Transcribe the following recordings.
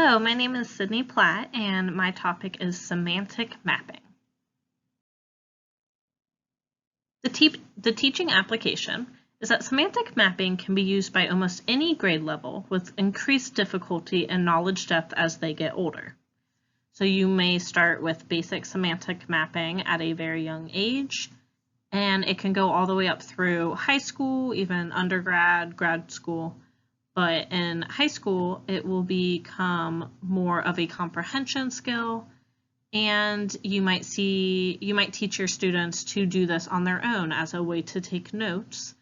Hello, my name is Sydney Platt, and my topic is semantic mapping. The teaching application is that semantic mapping can be used by almost any grade level with increased difficulty and knowledge depth as they get older. So you may start with basic semantic mapping at a very young age, and it can go all the way up through high school, even undergrad, grad school. But in high school, it will become more of a comprehension skill, and you might teach your students to do this on their own as a way to take notes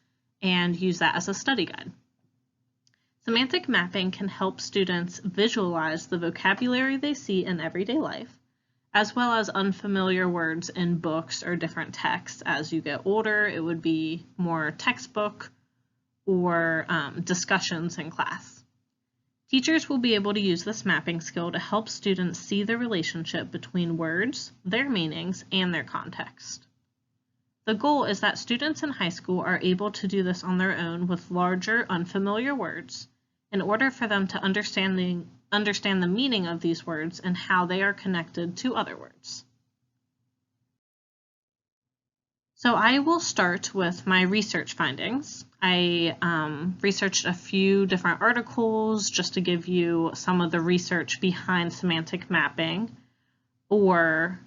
and use that as a study guide. Semantic mapping can help students visualize the vocabulary they see in everyday life, as well as unfamiliar words in books or different texts. As you get older, it would be more textbook or discussions in class. Teachers will be able to use this mapping skill to help students see the relationship between words, their meanings, and their context. The goal is that students in high school are able to do this on their own with larger, unfamiliar words in order for them to understand the meaning of these words and how they are connected to other words. So I will start with my research findings. I researched a few different articles just to give you some of the research behind semantic mapping or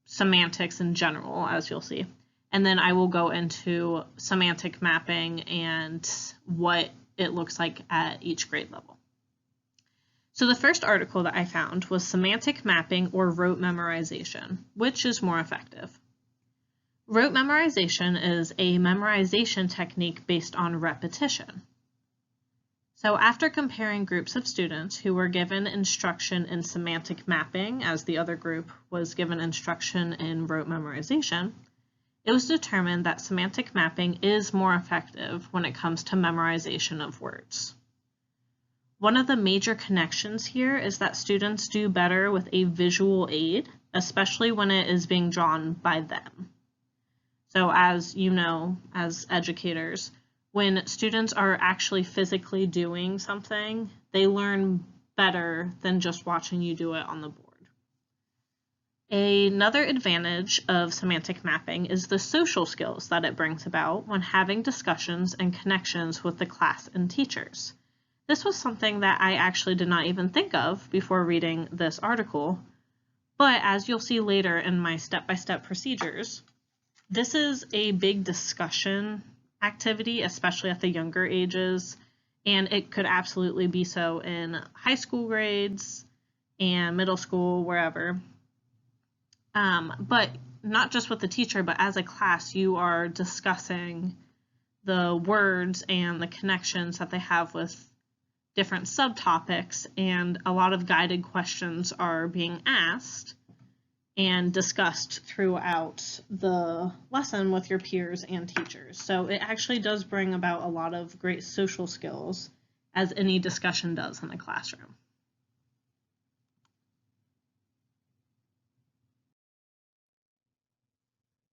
semantics in general, as you'll see. And then I will go into semantic mapping and what it looks like at each grade level. So the first article that I found was semantic mapping or rote memorization, which is more effective. Rote memorization is a memorization technique based on repetition. So after comparing groups of students who were given instruction in semantic mapping as the other group was given instruction in rote memorization, it was determined that semantic mapping is more effective when it comes to memorization of words. One of the major connections here is that students do better with a visual aid, especially when it is being drawn by them. So as you know, as educators, when students are actually physically doing something, they learn better than just watching you do it on the board. Another advantage of semantic mapping is the social skills that it brings about when having discussions and connections with the class and teachers. This was something that I actually did not even think of before reading this article, but as you'll see later in my step-by-step procedures, this is a big discussion activity, especially at the younger ages, and it could absolutely be so in high school grades and middle school, wherever. But not just with the teacher, but as a class, you are discussing the words and the connections that they have with different subtopics, and a lot of guided questions are being asked and discussed throughout the lesson with your peers and teachers. So it actually does bring about a lot of great social skills, as any discussion does in the classroom.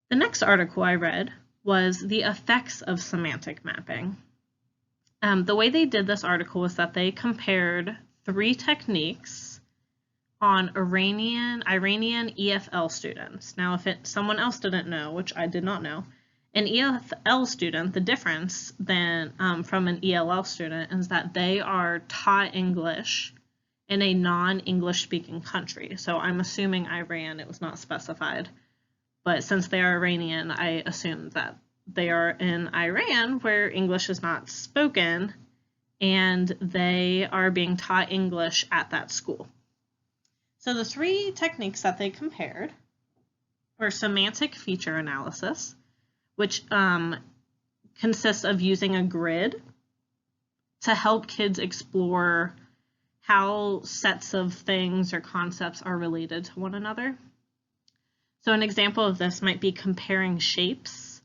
The next article I read was the effects of semantic mapping. The way they did this article was that they compared 3 techniques on Iranian EFL students. Now, if someone else didn't know, which I did not know, an EFL student, the difference then from an ELL student is that they are taught English in a non-English speaking country. So I'm assuming Iran, it was not specified, but since they are Iranian, I assume that they are in Iran where English is not spoken, and they are being taught English at that school. So the 3 techniques that they compared were semantic feature analysis, which consists of using a grid to help kids explore how sets of things or concepts are related to one another. So an example of this might be comparing shapes,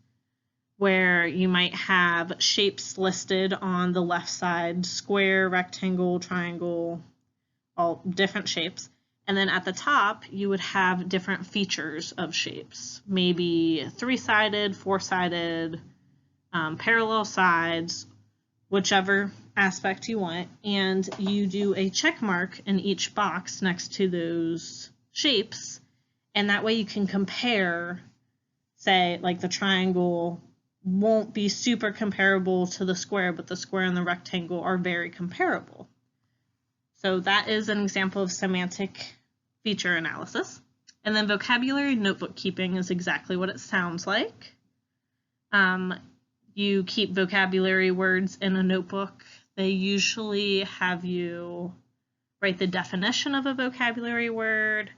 where you might have shapes listed on the left side, square, rectangle, triangle, all different shapes. And then at the top, you would have different features of shapes, maybe 3-sided, 4-sided, parallel sides, whichever aspect you want, and you do a check mark in each box next to those shapes, and that way you can compare, say, like the triangle won't be super comparable to the square, but the square and the rectangle are very comparable. So that is an example of semantic feature analysis. And then vocabulary notebook keeping is exactly what it sounds like. You keep vocabulary words in a notebook. They usually have you write the definition of a vocabulary word,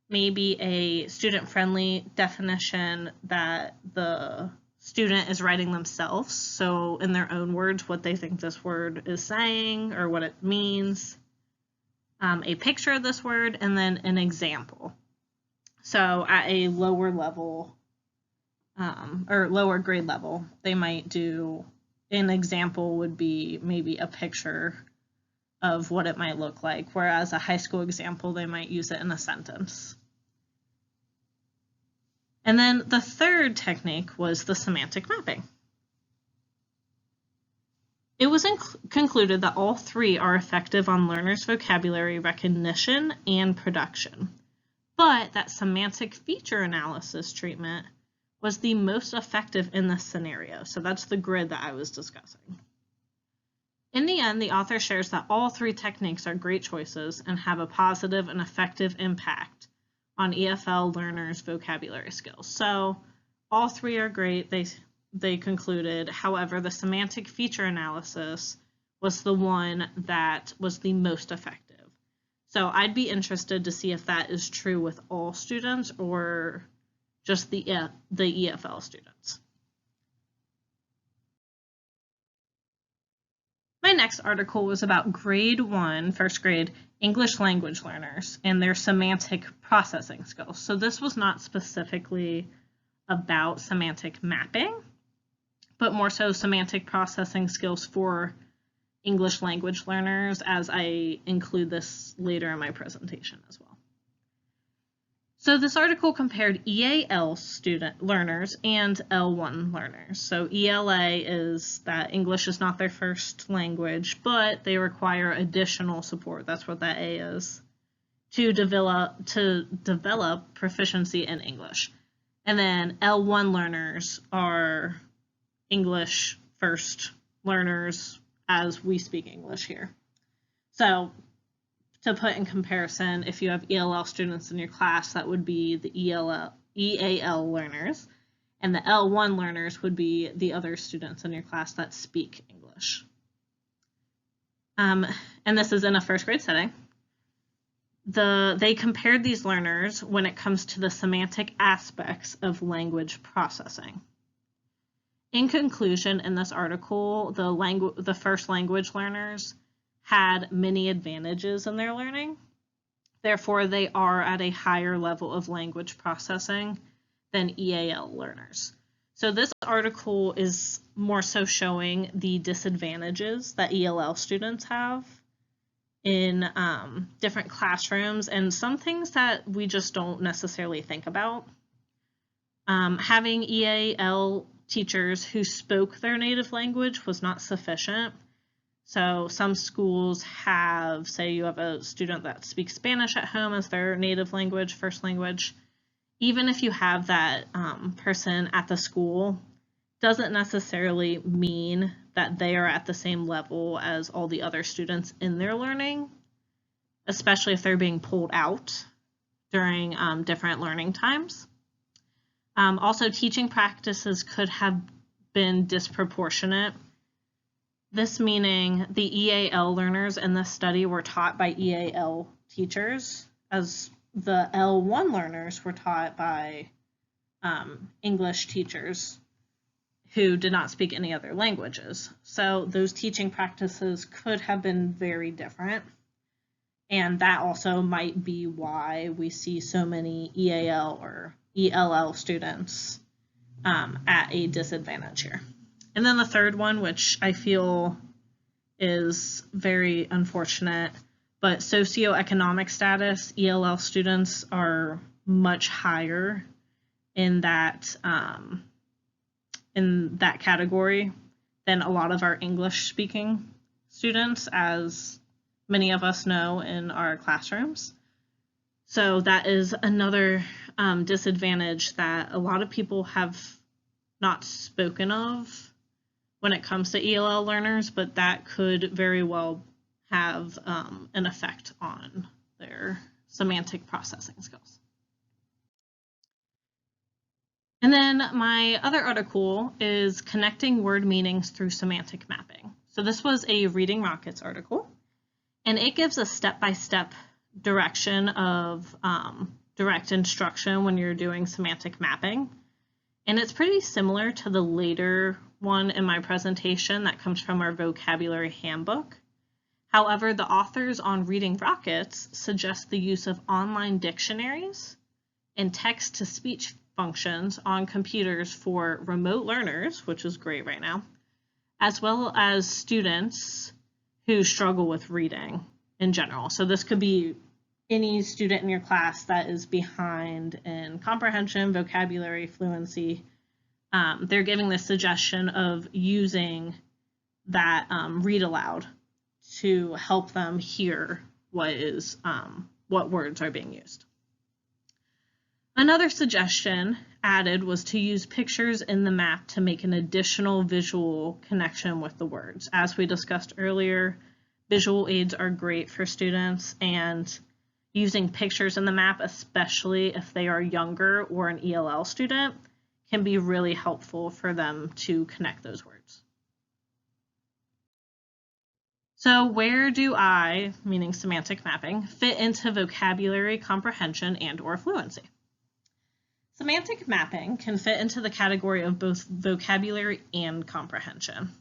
maybe a student-friendly definition that the student is writing themselves, so in their own words what they think this word is saying or what it means, a picture of this word, and then an example. So at a lower level, or lower grade level, they might do an example would be maybe a picture of what it might look like, whereas a high school example, they might use it in a sentence. And then the third technique was the semantic mapping. It was concluded that all three are effective on learners' vocabulary recognition and production, but that semantic feature analysis treatment was the most effective in this scenario. So that's the grid that I was discussing. In the end, the author shares that all three techniques are great choices and have a positive and effective impact on EFL learners' vocabulary skills. So all three are great, they concluded. However, the semantic feature analysis was the one that was the most effective. So I'd be interested to see if that is true with all students or just the EFL students. My next article was about grade 1, first grade, English language learners and their semantic processing skills. So this was not specifically about semantic mapping, but more so semantic processing skills for English language learners, as I include this later in my presentation as well. So this article compared EAL student learners and L1 learners. So ELA is that English is not their first language, but they require additional support. That's what that A is, to develop proficiency in English. And then L1 learners are English first learners as we speak English here. So to put in comparison, if you have ELL students in your class, that would be the EAL learners, and the L1 learners would be the other students in your class that speak English. And this is in a first grade setting. They compared these learners when it comes to the semantic aspects of language processing. In conclusion, in this article, the first language learners had many advantages in their learning. Therefore, they are at a higher level of language processing than EAL learners. So this article is more so showing the disadvantages that ELL students have in different classrooms and some things that we just don't necessarily think about. Having EAL teachers who spoke their native language was not sufficient. So some schools have, say you have a student that speaks Spanish at home as their native language, first language. Even if you have that person at the school, doesn't necessarily mean that they are at the same level as all the other students in their learning, especially if they're being pulled out during different learning times. Also, teaching practices could have been disproportionate. This meaning the EAL learners in this study were taught by EAL teachers, as the L1 learners were taught by English teachers who did not speak any other languages. So those teaching practices could have been very different. And that also might be why we see so many EAL or ELL students at a disadvantage here. And then the third one, which I feel is very unfortunate, but socioeconomic status, ELL students are much higher in that category than a lot of our English-speaking students, as many of us know in our classrooms. So that is another disadvantage that a lot of people have not spoken of when it comes to ELL learners, but that could very well have an effect on their semantic processing skills. And then my other article is Connecting Word Meanings Through Semantic Mapping. So this was a Reading Rockets article, and it gives a step-by-step direction of direct instruction when you're doing semantic mapping. And it's pretty similar to the later one in my presentation that comes from our vocabulary handbook. However, the authors on Reading Rockets suggest the use of online dictionaries and text-to-speech functions on computers for remote learners, which is great right now, as well as students who struggle with reading in general. So this could be any student in your class that is behind in comprehension, vocabulary, fluency. They're giving the suggestion of using that read aloud to help them hear what words are being used. Another suggestion added was to use pictures in the map to make an additional visual connection with the words. As we discussed earlier, visual aids are great for students, and using pictures in the map, especially if they are younger or an ELL student, can be really helpful for them to connect those words. So where do I, meaning semantic mapping, fit into vocabulary comprehension and/or fluency? Semantic mapping can fit into the category of both vocabulary and comprehension.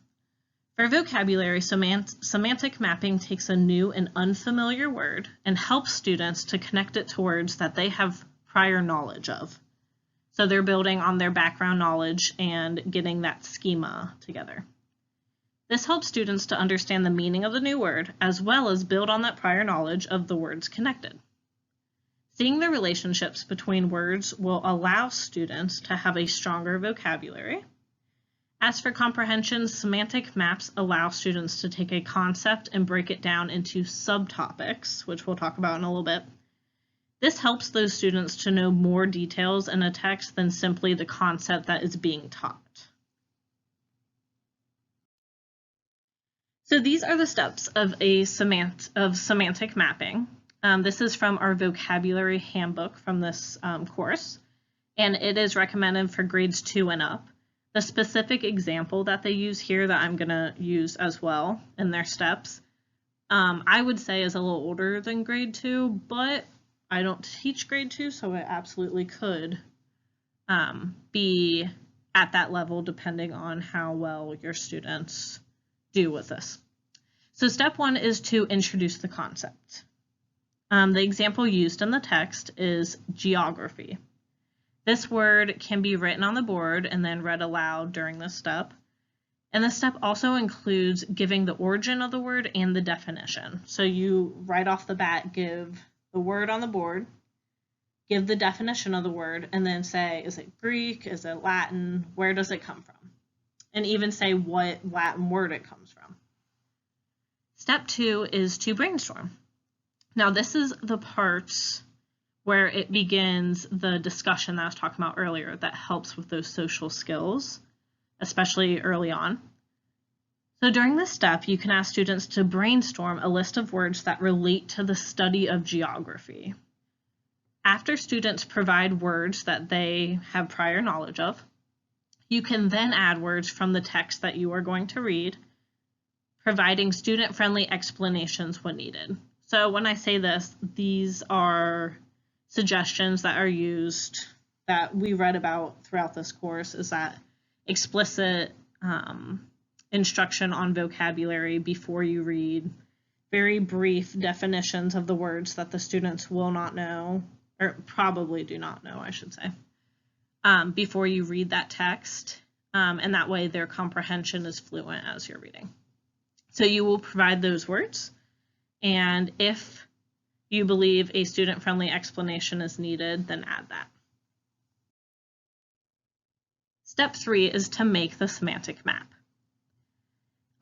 For vocabulary, semantic mapping takes a new and unfamiliar word and helps students to connect it to words that they have prior knowledge of. So they're building on their background knowledge and getting that schema together. This helps students to understand the meaning of the new word, as well as build on that prior knowledge of the words connected. Seeing the relationships between words will allow students to have a stronger vocabulary. As for comprehension, semantic maps allow students to take a concept and break it down into subtopics, which we'll talk about in a little bit. This helps those students to know more details in a text than simply the concept that is being taught. So these are the steps of semantic mapping. This is from our vocabulary handbook from this course, and it is recommended for grades 2 and up. The specific example that they use here that I'm going to use as well in their steps, I would say is a little older than grade 2, but I don't teach grade 2, so it absolutely could be at that level depending on how well your students do with this. So step 1 is to introduce the concept. The example used in the text is geography. This word can be written on the board and then read aloud during this step. And this step also includes giving the origin of the word and the definition. So you right off the bat give the word on the board, give the definition of the word, and then say, is it Greek, is it Latin, where does it come from? And even say what Latin word it comes from. Step 2 is to brainstorm. Now this is the parts where it begins the discussion that I was talking about earlier that helps with those social skills, especially early on. So during this step, you can ask students to brainstorm a list of words that relate to the study of geography. After students provide words that they have prior knowledge of, you can then add words from the text that you are going to read, providing student-friendly explanations when needed. So when I say this, these are suggestions that are used that we read about throughout this course, is that explicit instruction on vocabulary before you read, very brief definitions of the words that the students will not know, or probably do not know, I should say, before you read that text, and that way their comprehension is fluent as you're reading. So you will provide those words, and if you believe a student-friendly explanation is needed, then add that. Step 3 is to make the semantic map.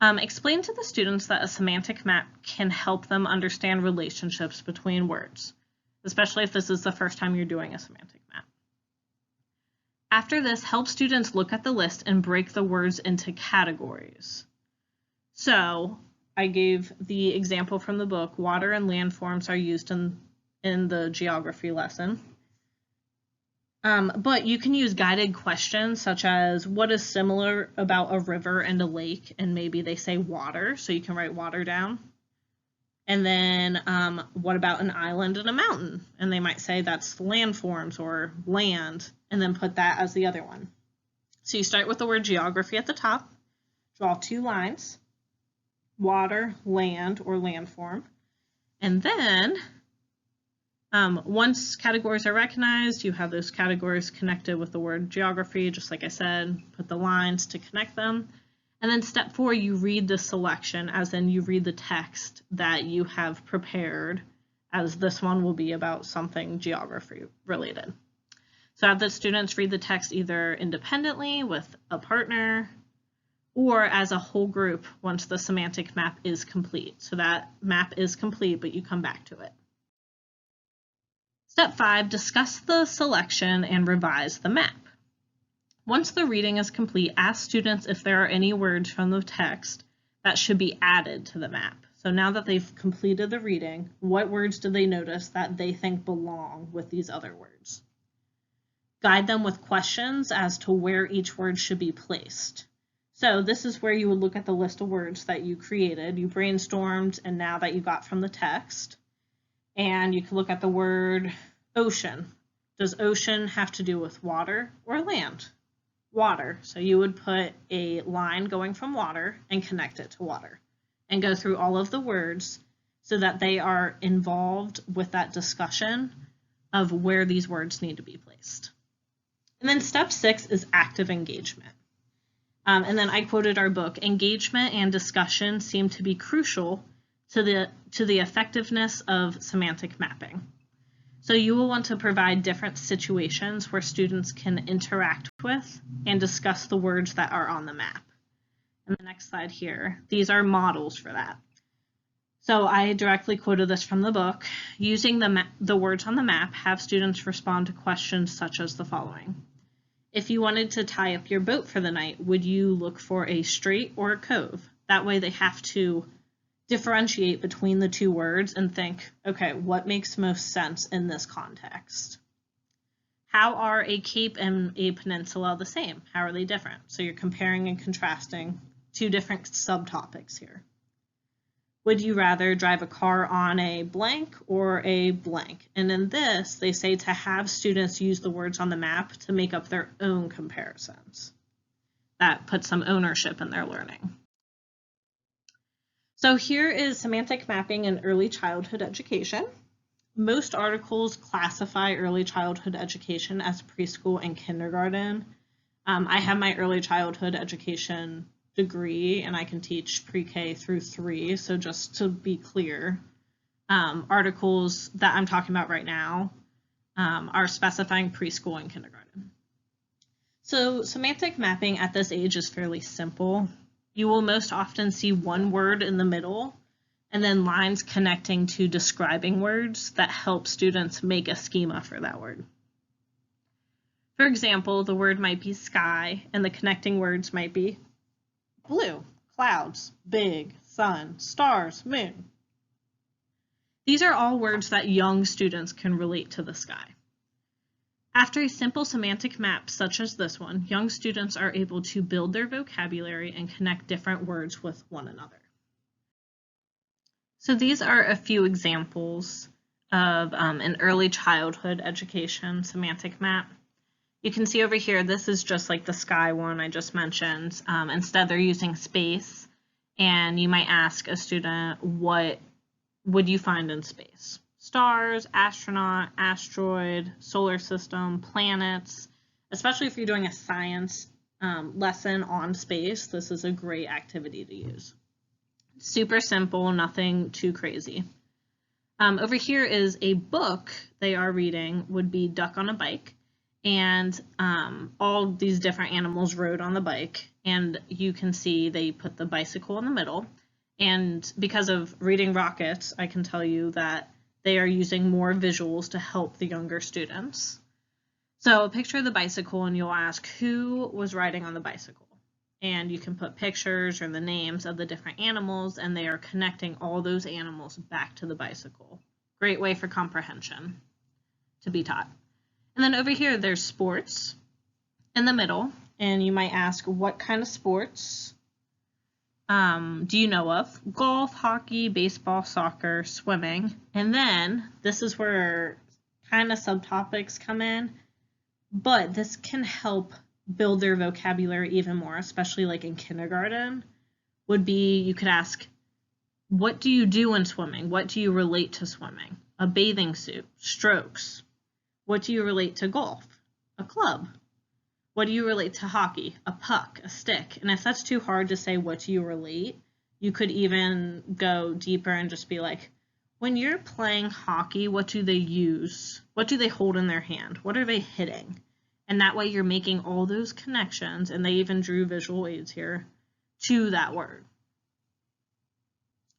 Explain to the students that a semantic map can help them understand relationships between words, especially if this is the first time you're doing a semantic map. After this, help students look at the list and break the words into categories. So I gave the example from the book, water and landforms are used in the geography lesson. But you can use guided questions such as what is similar about a river and a lake, and maybe they say water, so you can write water down. And then what about an island and a mountain? And they might say that's landforms or land, and then put that as the other one. So you start with the word geography at the top, draw 2 lines, water, land, or landform, and then once categories are recognized, you have those categories connected with the word geography, just like I said, put the lines to connect them. And then step 4, you read the selection, as in you read the text that you have prepared, as this one will be about something geography related. So have the students read the text either independently with a partner or as a whole group once the semantic map is complete. So that map is complete, but you come back to it. Step 5, discuss the selection and revise the map. Once the reading is complete, ask students if there are any words from the text that should be added to the map. So now that they've completed the reading, what words do they notice that they think belong with these other words? Guide them with questions as to where each word should be placed. So this is where you would look at the list of words that you created, you brainstormed, and now that you got from the text. And you can look at the word ocean. Does ocean have to do with water or land? Water. So you would put a line going from water and connect it to water and go through all of the words so that they are involved with that discussion of where these words need to be placed. And then step 6 is active engagement. And then I quoted our book, engagement and discussion seem to be crucial to the effectiveness of semantic mapping. So you will want to provide different situations where students can interact with and discuss the words that are on the map. And the next slide here, these are models for that. So I directly quoted this from the book. Using the words on the map, have students respond to questions such as the following. If you wanted to tie up your boat for the night, would you look for a strait or a cove? That way they have to differentiate between the 2 words and think, okay, what makes most sense in this context? How are a cape and a peninsula the same? How are they different? So you're comparing and contrasting 2 different subtopics here. Would you rather drive a car on a blank or a blank? And in this, they say to have students use the words on the map to make up their own comparisons. That puts some ownership in their learning. So here is semantic mapping in early childhood education. Most articles classify early childhood education as preschool and kindergarten. I have my early childhood education degree and I can teach pre-K through 3. So just to be clear, articles that I'm talking about right now are specifying preschool and kindergarten. So semantic mapping at this age is fairly simple. You will most often see one word in the middle and then lines connecting to describing words that help students make a schema for that word. For example, the word might be sky and the connecting words might be blue, clouds, big, sun, stars, moon. These are all words that young students can relate to the sky. After a simple semantic map such as this one, young students are able to build their vocabulary and connect different words with one another. So these are a few examples of an early childhood education semantic map. You can see over here, this is just like the sky one I just mentioned. Instead, they're using space, and you might ask a student, what would you find in space? Stars, astronaut, asteroid, solar system, planets. Especially if you're doing a science lesson on space, this is a great activity to use. Super simple, nothing too crazy. Over here is a book they are reading, would be Duck on a Bike, and all these different animals rode on the bike, and you can see they put the bicycle in the middle. And because of reading Rockets, I can tell you that they are using more visuals to help the younger students. So picture the bicycle and you'll ask who was riding on the bicycle. And you can put pictures or the names of the different animals, and they are connecting all those animals back to the bicycle. Great way for comprehension to be taught. And then over here, there's sports in the middle, and you might ask, what kind of sports do you know of? Golf, hockey, baseball, soccer, swimming. And then this is where kind of subtopics come in, but this can help build their vocabulary even more, especially like in kindergarten, would be you could ask, what do you do in swimming? What do you relate to swimming? A bathing suit, strokes. What do you relate to golf? A club. What do you relate to hockey? A puck, a stick. And if that's too hard to say what do you relate, you could even go deeper and just be like, when you're playing hockey, what do they use? What do they hold in their hand? What are they hitting? And that way you're making all those connections, and they even drew visual aids here, to that word.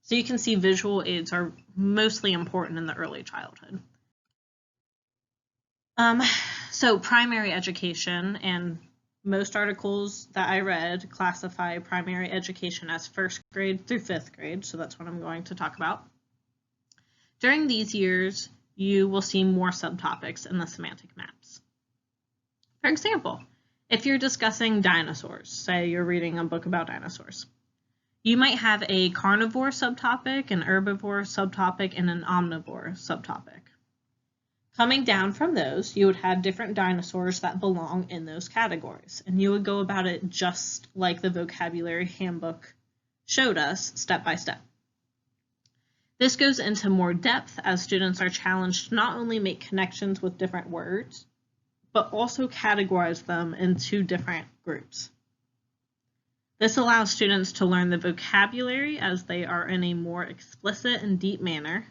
So you can see visual aids are mostly important in the early childhood. So primary education, and most articles that I read classify primary education as 1st grade through 5th grade, so that's what I'm going to talk about. During these years, you will see more subtopics in the semantic maps. For example, if you're discussing dinosaurs, say you're reading a book about dinosaurs, you might have a carnivore subtopic, an herbivore subtopic, and an omnivore subtopic. Coming down from those, you would have different dinosaurs that belong in those categories, and you would go about it just like the vocabulary handbook showed us, step by step. This goes into more depth as students are challenged to not only make connections with different words, but also categorize them into different groups. This allows students to learn the vocabulary as they are in a more explicit and deep manner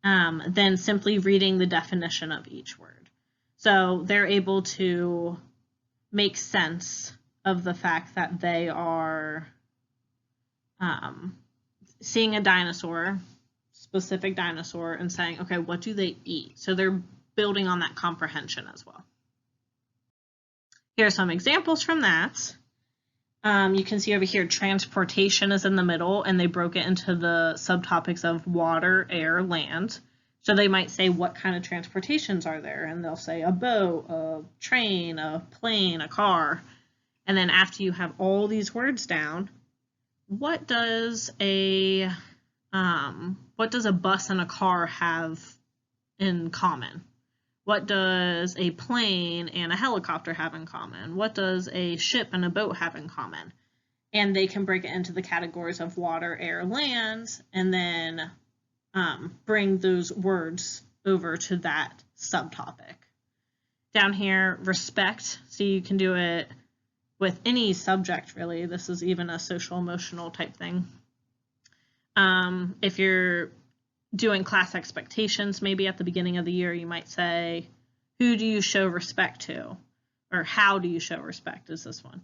than simply reading the definition of each word. So they're able to make sense of the fact that they are seeing a dinosaur, specific dinosaur, and saying, okay, what do they eat? So they're building on that comprehension as well. Here are some examples from that. You can see over here, transportation is in the middle, and they broke it into the subtopics of water, air, land. So they might say, what kind of transportations are there? And they'll say a boat, a train, a plane, a car. And then after you have all these words down, what does a bus and a car have in common? What does a plane and a helicopter have in common? What does a ship and a boat have in common? And they can break it into the categories of water, air, land, and then bring those words over to that subtopic. Down here, respect. So you can do it with any subject, really. This is even a social emotional type thing. If you're doing class expectations, maybe at the beginning of the year, you might say, who do you show respect to? Or how do you show respect is this one.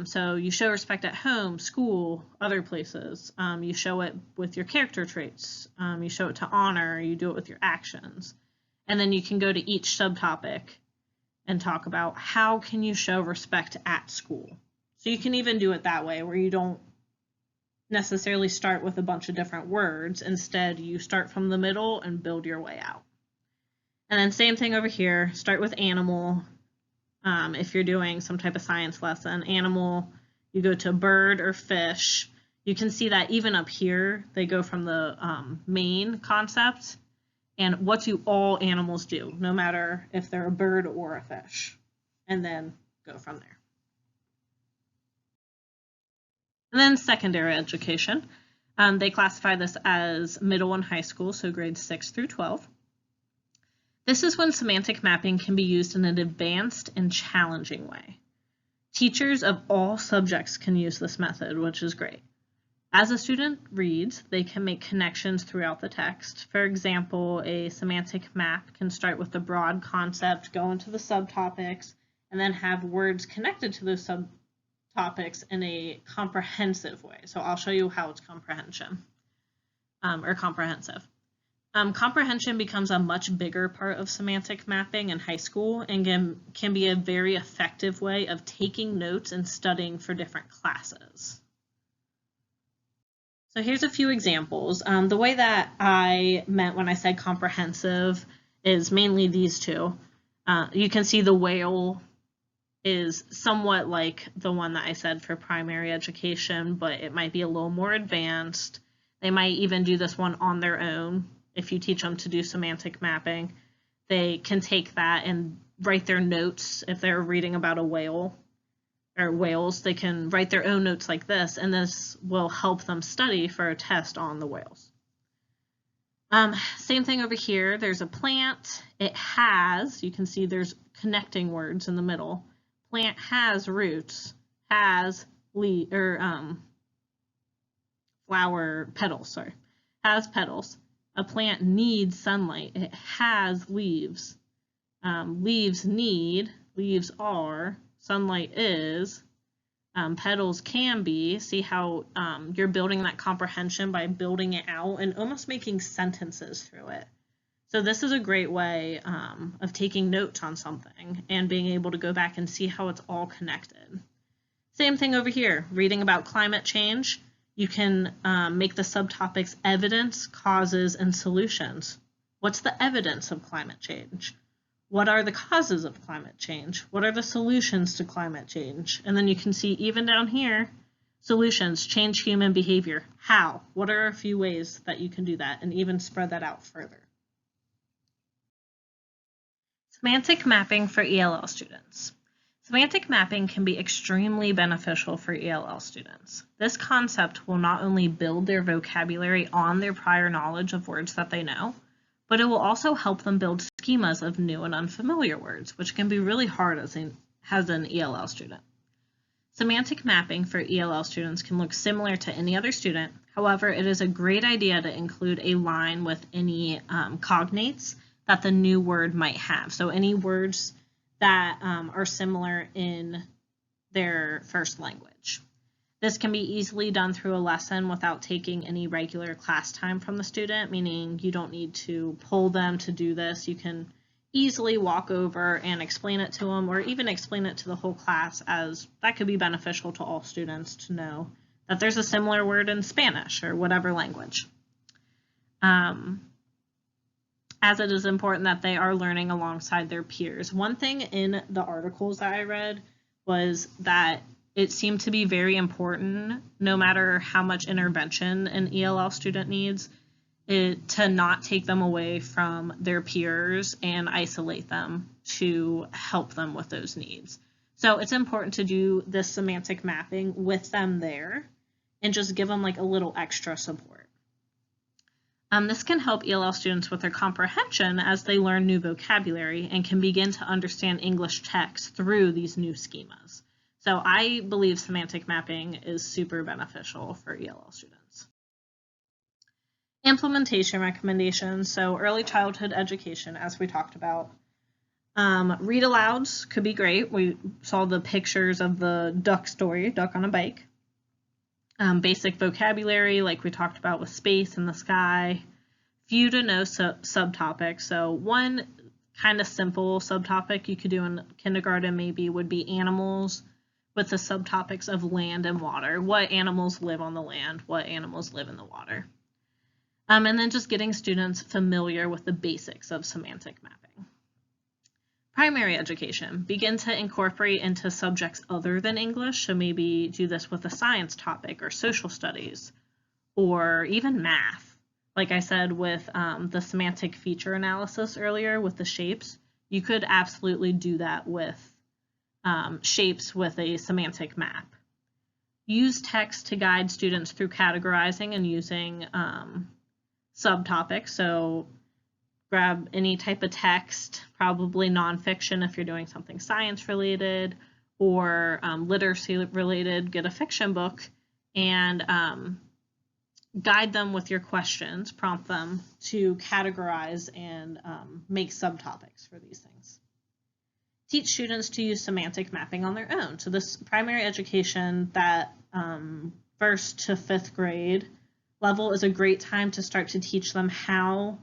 So you show respect at home, school, other places. You show it with your character traits. You show it to honor. You do it with your actions. And then you can go to each subtopic and talk about how can you show respect at school. So you can even do it that way, where you don't necessarily start with a bunch of different words. Instead, you start from the middle and build your way out. And then same thing over here, start with animal. If you're doing some type of science lesson, animal, you go to bird or fish. You can see that even up here, they go from the main concept and what do all animals do, no matter if they're a bird or a fish, and then go from there. And then secondary education. They classify this as middle and high school, so grades 6 through 12. This is when semantic mapping can be used in an advanced and challenging way. Teachers of all subjects can use this method, which is great. As a student reads, they can make connections throughout the text. For example, a semantic map can start with the broad concept, go into the subtopics, and then have words connected to those topics in a comprehensive way. So I'll show you how it's comprehension or comprehensive. Comprehension becomes a much bigger part of semantic mapping in high school and can be a very effective way of taking notes and studying for different classes. So here's a few examples. The way that I meant when I said comprehensive is mainly these two. You can see the whale is somewhat like the one that I said for primary education, but it might be a little more advanced. They might even do this one on their own. If you teach them to do semantic mapping, they can take that and write their notes. If they're reading about a whale or whales, they can write their own notes like this, and this will help them study for a test on the whales. Same thing over here. There's a plant. It has, you can see there's connecting words in the middle. Plant has roots, has flower petals, sorry, has petals. A plant needs sunlight. It has leaves. Leaves need, leaves are, sunlight is, petals can be. See how you're building that comprehension by building it out and almost making sentences through it. So this is a great way of taking notes on something and being able to go back and see how it's all connected. Same thing over here, reading about climate change. You can make the subtopics evidence, causes, and solutions. What's the evidence of climate change? What are the causes of climate change? What are the solutions to climate change? And then you can see even down here, solutions, change human behavior. How? What are a few ways that you can do that and even spread that out further? Semantic mapping for ELL students. Semantic mapping can be extremely beneficial for ELL students. This concept will not only build their vocabulary on their prior knowledge of words that they know, but it will also help them build schemas of new and unfamiliar words, which can be really hard as an ELL student. Semantic mapping for ELL students can look similar to any other student. However, it is a great idea to include a line with any cognates that the new word might have. So any words that are similar in their first language. This can be easily done through a lesson without taking any regular class time from the student, meaning you don't need to pull them to do this. You can easily walk over and explain it to them, or even explain it to the whole class, as that could be beneficial to all students to know that there's a similar word in Spanish or whatever language. As it is important that they are learning alongside their peers. One thing in the articles that I read was that it seemed to be very important, no matter how much intervention an ELL student needs, to not take them away from their peers and isolate them to help them with those needs. So it's important to do this semantic mapping with them there and just give them like a little extra support. This can help ELL students with their comprehension as they learn new vocabulary and can begin to understand English text through these new schemas. So I believe semantic mapping is super beneficial for ELL students. Implementation recommendations. So early childhood education, as we talked about. Read alouds could be great. We saw the pictures of the duck story, duck on a bike. Basic vocabulary, like we talked about with space and the sky. Few to no subtopics. So one kind of simple subtopic you could do in kindergarten maybe would be animals, with the subtopics of land and water. What animals live on the land? What animals live in the water? And then just getting students familiar with the basics of semantic mapping. Primary education. Begin to incorporate into subjects other than English. So maybe do this with a science topic or social studies or even math. Like I said with the semantic feature analysis earlier with the shapes, you could absolutely do that with shapes with a semantic map. Use text to guide students through categorizing and using subtopics. So grab any type of text, probably nonfiction if you're doing something science related, or literacy related, get a fiction book and guide them with your questions, prompt them to categorize and make subtopics for these things. teach students to use semantic mapping on their own. So this primary education, that 1st to 5th grade level, is a great time to start to teach them how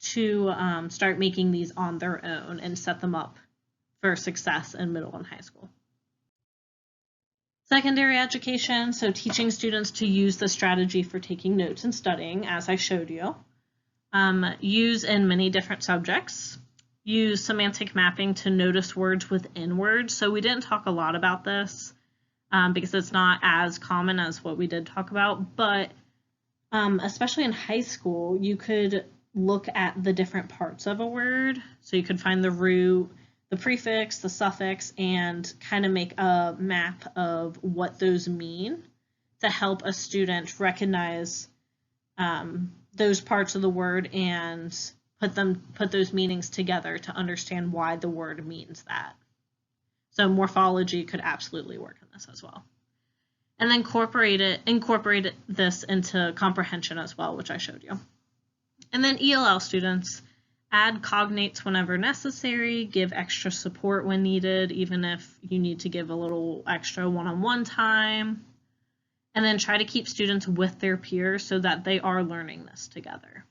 to start making these on their own and set them up for success in middle and high school. Secondary education, so teaching students to use the strategy for taking notes and studying, as I showed you. Use in many different subjects. Use semantic mapping to notice words within words. So we didn't talk a lot about this because it's not as common as what we did talk about, but especially in high school, you could look at the different parts of a word. So you could find the root, the prefix, the suffix, and kind of make a map of what those mean to help a student recognize those parts of the word and put those meanings together to understand why the word means that. So morphology could absolutely work in this as well. And then incorporate this into comprehension as well, which I showed you. And then ELL students, add cognates whenever necessary, give extra support when needed, even if you need to give a little extra one-on-one time, and then try to keep students with their peers so that they are learning this together.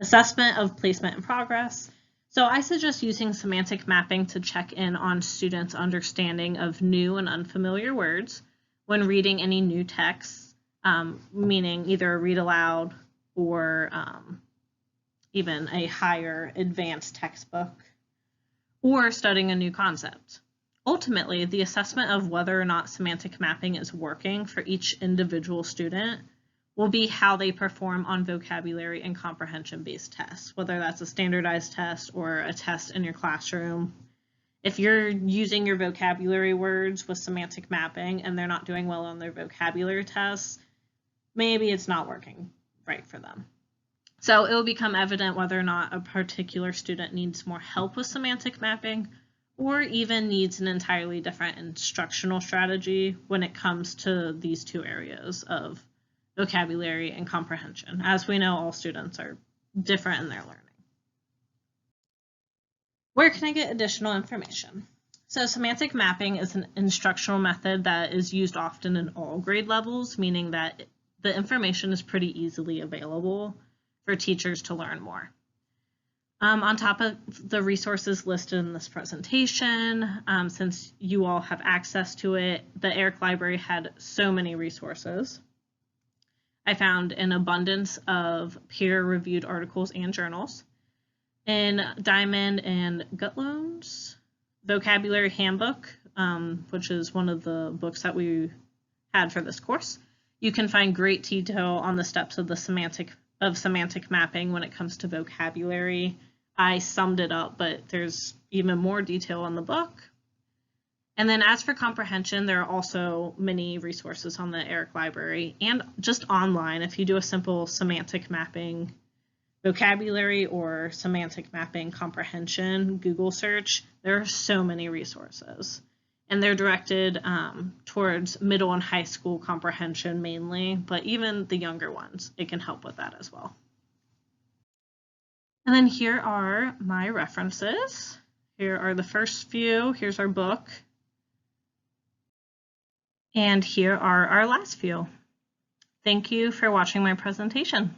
Assessment of placement and progress. So I suggest using semantic mapping to check in on students' understanding of new and unfamiliar words when reading any new texts, meaning either a read aloud or even a higher advanced textbook, or studying a new concept. Ultimately, the assessment of whether or not semantic mapping is working for each individual student will be how they perform on vocabulary and comprehension-based tests, whether that's a standardized test or a test in your classroom. If you're using your vocabulary words with semantic mapping and they're not doing well on their vocabulary tests, maybe it's not working right for them. So it will become evident whether or not a particular student needs more help with semantic mapping or even needs an entirely different instructional strategy when it comes to these two areas of vocabulary and comprehension. As we know, all students are different in their learning. Where can I get additional information? So semantic mapping is an instructional method that is used often in all grade levels, meaning that the information is pretty easily available for teachers to learn more. On top of the resources listed in this presentation, since you all have access to it, the ERIC library had so many resources. I found an abundance of peer-reviewed articles and journals. In Diamond and Gutlohn's Vocabulary Handbook, which is one of the books that we had for this course, you can find great detail on the steps of semantic mapping when it comes to vocabulary. I summed it up, but there's even more detail in the book. And then as for comprehension, there are also many resources on the ERIC library and just online. If you do a simple semantic mapping vocabulary or semantic mapping comprehension Google search, there are so many resources. And they're directed towards middle and high school comprehension mainly, but even the younger ones, it can help with that as well. And then here are my references. Here are the first few. Here's our book. And here are our last few. Thank you for watching my presentation.